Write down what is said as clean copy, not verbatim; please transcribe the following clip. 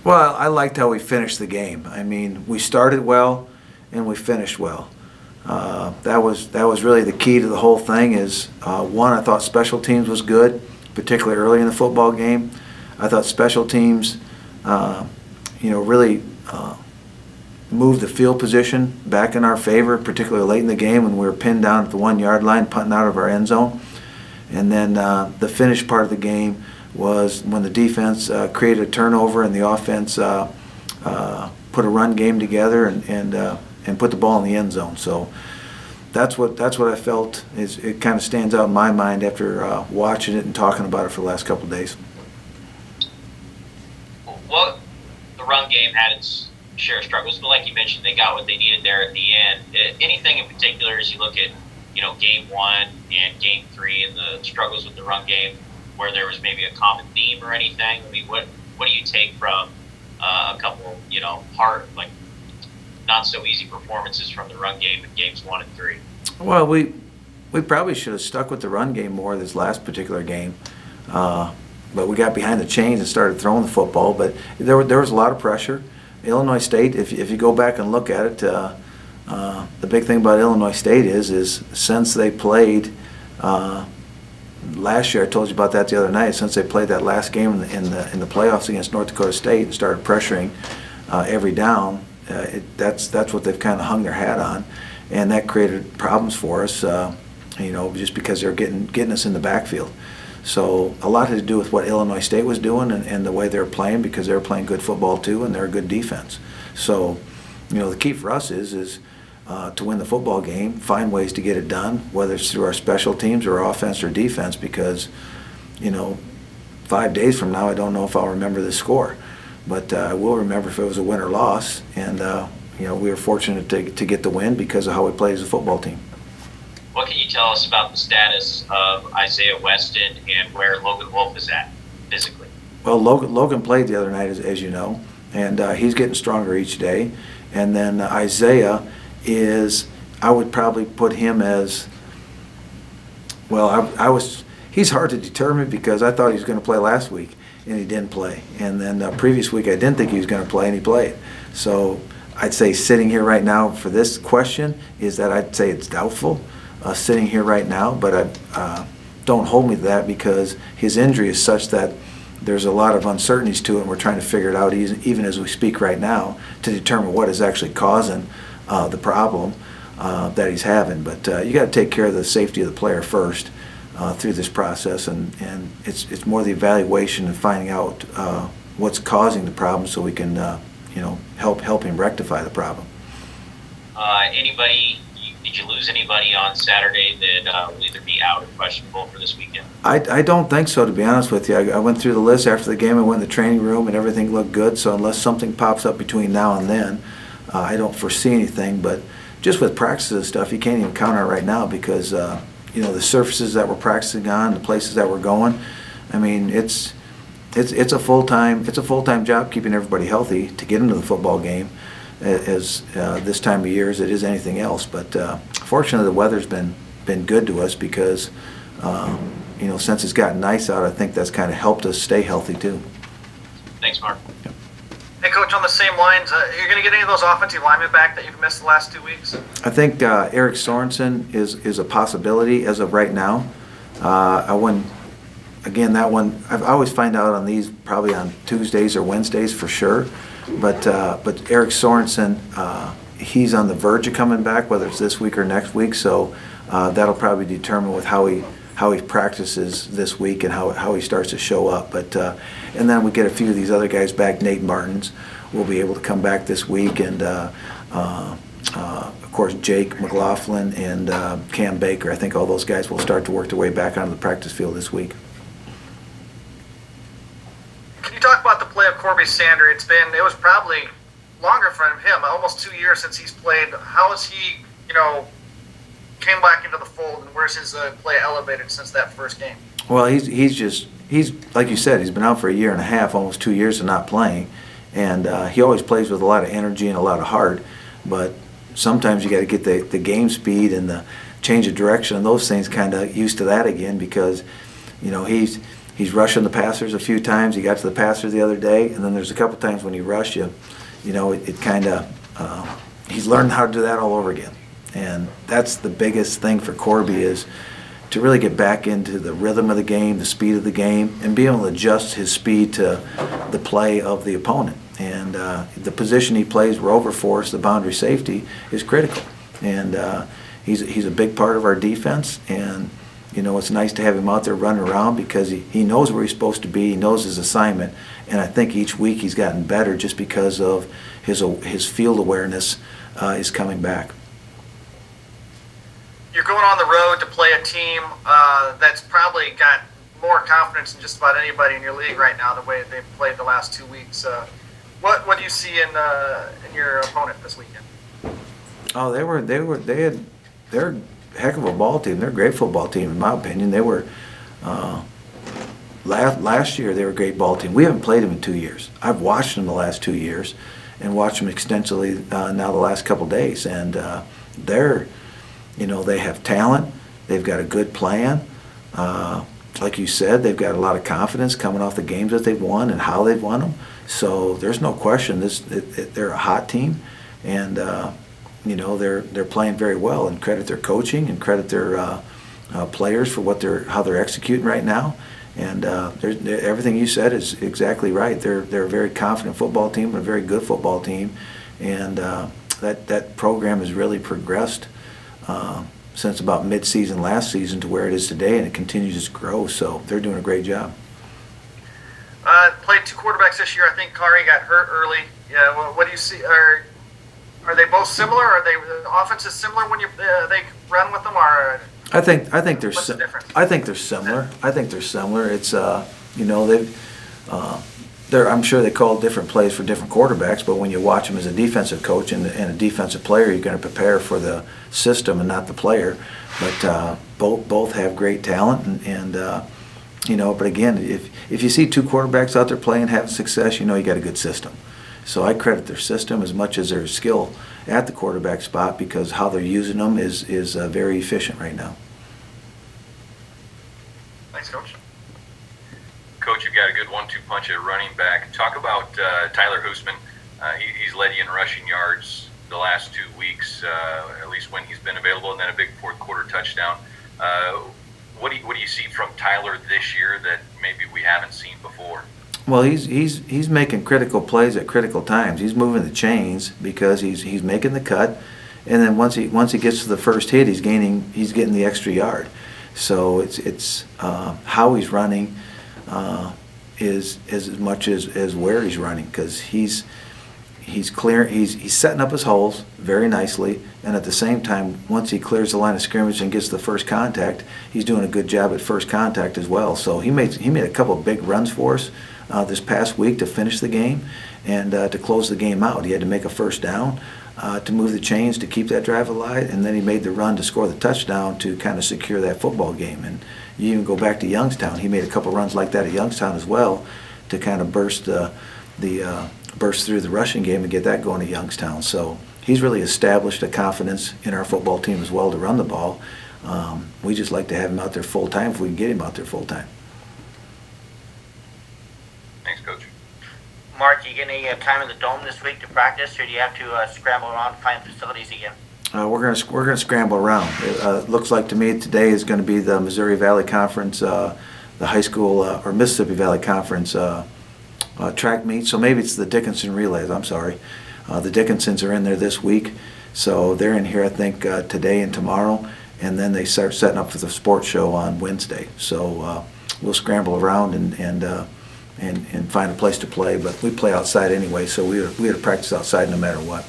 Well, I liked how we finished the game. I mean, we started well and we finished well. That was really the key to the whole thing. Is one, I thought special teams was good, particularly early in the football game. I thought special teams, really moved the field position back in our favor, particularly late in the game when we were pinned down at the 1 yard line, punting out of our end zone. And then the finish part of the game was when the defense created a turnover and the offense put a run game together and put the ball in the end zone. So that's what I felt is it kind of stands out in my mind after watching it and talking about it for the last couple of days. Well, the run game had its share of struggles, but like you mentioned, they got what they needed there at the end. Anything in particular as you look at game 1 and game 3 and the struggles with the run game, where there was maybe a common theme or anything? I mean, what do you take from a couple, hard, like not so easy performances from the run game in games 1 and 3? Well, we probably should have stuck with the run game more this last particular game, but we got behind the chains and started throwing the football. But there was a lot of pressure. Illinois State, if you go back and look at it, the big thing about Illinois State is since they played last year, I told you about that the other night. Since they played that last game in the playoffs against North Dakota State and started pressuring every down, that's what they've kind of hung their hat on, and that created problems for us. Just because they're getting us in the backfield. So a lot had to do with what Illinois State was doing and the way they were playing, because they were playing good football too, and they're a good defense. So, the key for us is to win the football game, find ways to get it done, whether it's through our special teams or offense or defense, because, 5 days from now, I don't know if I'll remember the score. But I will remember if it was a win or loss, and, we were fortunate to get the win because of how we played as a football team. What can you tell us about the status of Isaiah Weston and where Logan Wolf is at physically? Well, Logan played the other night, as you know, and he's getting stronger each day. And then Isaiah I would probably put him as, he's hard to determine because I thought he was going to play last week, and he didn't play. And then previous week I didn't think he was going to play, and he played. So I'd say sitting here right now for this question is that I'd say it's doubtful. Sitting here right now, but don't hold me to that because his injury is such that there's a lot of uncertainties to it, and we're trying to figure it out even as we speak right now to determine what is actually causing the problem that he's having. But you got to take care of the safety of the player first through this process, and it's more the evaluation and finding out what's causing the problem so we can help him rectify the problem. Did you lose anybody on Saturday that will either be out or questionable for this weekend? I don't think so, to be honest with you. I went through the list after the game. I went in the training room, and everything looked good. So unless something pops up between now and then, I don't foresee anything. But just with practices and stuff, you can't even count on it right now because the surfaces that we're practicing on, the places that we're going. I mean, it's a full-time job keeping everybody healthy to get into the football game. As this time of year as it is anything else, but fortunately the weather's been good to us because since it's gotten nice out, I think that's kind of helped us stay healthy too. Thanks, Mark. Yep. Hey, Coach, on the same lines, you're going to get any of those offensive linemen back that you've missed the last 2 weeks? I think Eric Sorenson is a possibility as of right now. I wouldn't. Again, that one I always find out on these probably on Tuesdays or Wednesdays for sure. But Eric Sorenson, he's on the verge of coming back, whether it's this week or next week. So that'll probably determine with how he practices this week and how he starts to show up. But and then we get a few of these other guys back. Nate Martins will be able to come back this week, and of course Jake McLaughlin and Cam Baker. I think all those guys will start to work their way back onto the practice field this week. Can you talk about the play of Corby Sander? It was probably longer for him, almost 2 years since he's played. How has he, came back into the fold, and where's his play elevated since that first game? Well, he's like you said, he's been out for a year and a half, almost 2 years of not playing, and he always plays with a lot of energy and a lot of heart. But sometimes you got to get the game speed and the change of direction and those things kind of used to that again because, he's rushing the passers a few times. He got to the passer the other day, and then there's a couple times when he rushed you, it kind of, he's learned how to do that all over again. And that's the biggest thing for Corby, is to really get back into the rhythm of the game, the speed of the game, and be able to adjust his speed to the play of the opponent. And the position he plays, rover force, the boundary safety, is critical. And he's a big part of our defense. And it's nice to have him out there running around, because he knows where he's supposed to be. He knows his assignment. And I think each week he's gotten better just because of his field awareness is coming back. You're going on the road to play a team that's probably got more confidence than just about anybody in your league right now, the way they've played the last 2 weeks. What do you see in your opponent this weekend? Oh, they're a heck of a ball team. They're a great football team, in my opinion. They were last year. They were a great ball team. We haven't played them in 2 years. I've watched them the last 2 years, and watched them extensively now the last couple of days. And they have talent. They've got a good plan. Like you said, they've got a lot of confidence coming off the games that they've won and how they've won them. So there's no question they're a hot team, and they're playing very well. And credit their coaching, and credit their players for how they're executing right now. And everything you said is exactly right. They're a very confident football team, a very good football team, and that program has really progressed since about mid-season last season to where it is today, and it continues to grow. So they're doing a great job. Played 2 quarterbacks this year. I think Kari got hurt early. Yeah. Well, what do you see? Are they both similar? Are the offenses similar when they run with them? Or I think they're what's the difference? I think they're similar. It's I'm sure they call different plays for different quarterbacks, but when you watch them as a defensive coach and a defensive player, you're going to prepare for the system and not the player. But both have great talent, but again, if you see 2 quarterbacks out there playing, having success, you got a good system. So I credit their system as much as their skill at the quarterback spot, because how they're using them is very efficient right now. Thanks, Coach. Coach, you've got a good 1-2 punch at running back. Talk about Tyler Hussman. He's led you in rushing yards the last 2 weeks, at least when he's been available, and then a big fourth quarter touchdown. What do you see from Tyler this year that maybe we haven't seen before? Well, he's making critical plays at critical times. He's moving the chains because he's making the cut, and then once he gets to the first hit, he's getting the extra yard. So it's how he's running is as much as where he's running, because he's setting up his holes very nicely, and at the same time, once he clears the line of scrimmage and gets the first contact, he's doing a good job at first contact as well. So he made a couple of big runs for us this past week to finish the game and to close the game out. He had to make a first down to move the chains to keep that drive alive, and then he made the run to score the touchdown to kind of secure that football game. And you even go back to Youngstown, he made a couple runs like that at Youngstown as well to kind of burst through the rushing game and get that going at Youngstown. So he's really established a confidence in our football team as well to run the ball. We just like to have him out there full time if we can get him out there full time. Thanks, Coach. Mark, you get any time in the dome this week to practice, or do you have to scramble around to find facilities again? We're gonna scramble around. It looks like to me today is going to be the Missouri Valley Conference, the high school or Mississippi Valley Conference track meet. So maybe it's the Dickinson relays. I'm sorry, the Dickinsons are in there this week, so they're in here I think today and tomorrow, and then they start setting up for the sports show on Wednesday. So we'll scramble around and find a place to play. But we play outside anyway, so we had to practice outside no matter what.